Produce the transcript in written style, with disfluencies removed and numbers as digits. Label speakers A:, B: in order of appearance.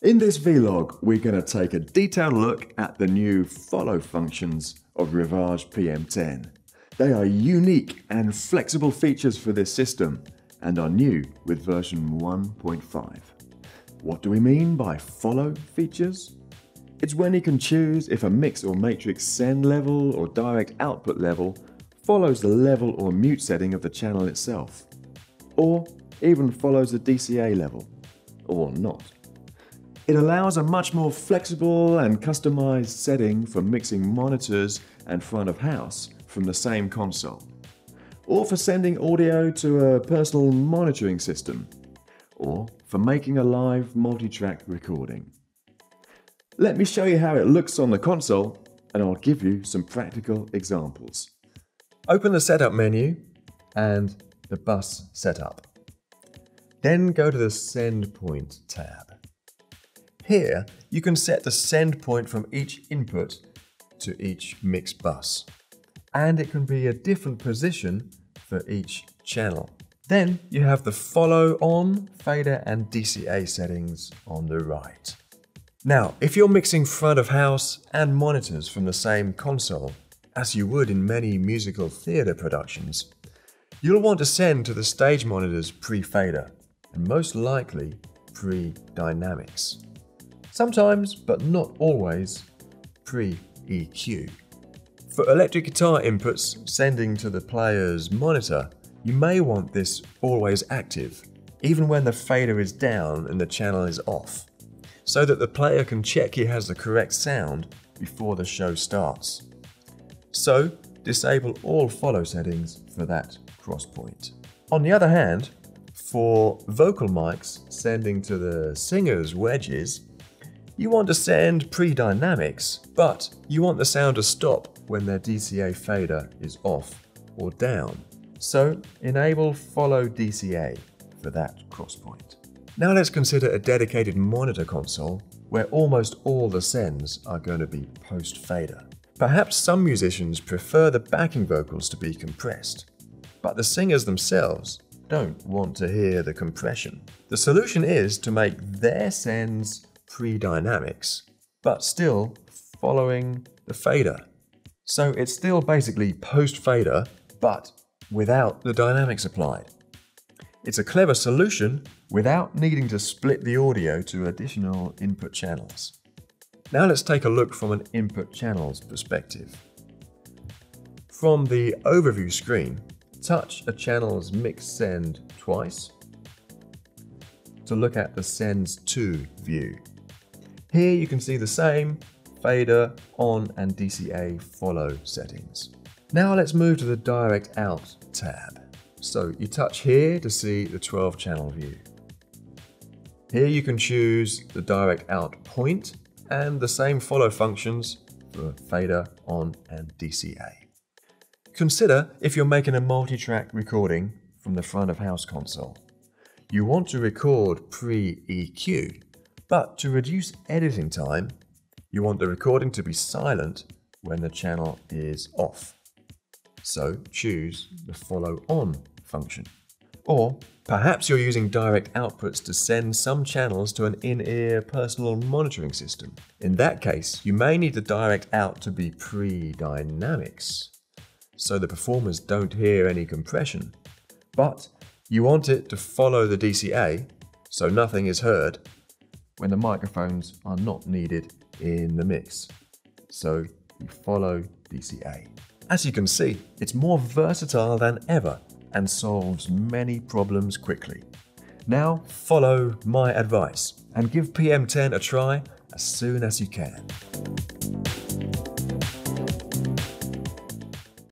A: In this vlog, we're going to take a detailed look at the new follow functions of RIVAGE PM10. They are unique and flexible features for this system and are new with version 1.5. What do we mean by follow features? It's when you can choose if a mix or matrix send level or direct output level follows the level or mute setting of the channel itself, or even follows the DCA level, or not. It allows a much more flexible and customized setting for mixing monitors and front of house from the same console, or for sending audio to a personal monitoring system, or for making a live multi-track recording. Let me show you how it looks on the console, and I'll give you some practical examples. Open the setup menu and the bus setup. Then go to the send point tab. Here, you can set the send point from each input to each mix bus, and it can be a different position for each channel. Then you have the follow on, fader and DCA settings on the right. Now, if you're mixing front of house and monitors from the same console, as you would in many musical theatre productions, you'll want to send to the stage monitors pre-fader, and most likely pre-dynamics. Sometimes, but not always, pre-EQ. For electric guitar inputs sending to the player's monitor, you may want this always active, even when the fader is down and the channel is off, so that the player can check he has the correct sound before the show starts. So, disable all follow settings for that crosspoint. On the other hand, for vocal mics sending to the singer's wedges, you want to send pre-dynamics, but you want the sound to stop when their DCA fader is off or down. So enable follow DCA for that crosspoint. Now let's consider a dedicated monitor console where almost all the sends are going to be post-fader. Perhaps some musicians prefer the backing vocals to be compressed, but the singers themselves don't want to hear the compression. The solution is to make their sends pre-dynamics, but still following the fader. So it's still basically post-fader, but without the dynamics applied. It's a clever solution without needing to split the audio to additional input channels. Now let's take a look from an input channels perspective. From the overview screen, touch a channel's mix send twice to look at the sends to view. Here you can see the same fader, on and DCA follow settings. Now let's move to the direct out tab. So you touch here to see the 12 channel view. Here you can choose the direct out point and the same follow functions for fader, on and DCA. Consider if you're making a multi-track recording from the front of house console. You want to record pre-EQ, but to reduce editing time, you want the recording to be silent when the channel is off. So choose the follow on function. Or perhaps you're using direct outputs to send some channels to an in-ear personal monitoring system. In that case, you may need the direct out to be pre-dynamics, so the performers don't hear any compression. But you want it to follow the DCA, so nothing is heard when the microphones are not needed in the mix. So you follow DCA. As you can see, it's more versatile than ever and solves many problems quickly. Now follow my advice and give PM10 a try as soon as you can.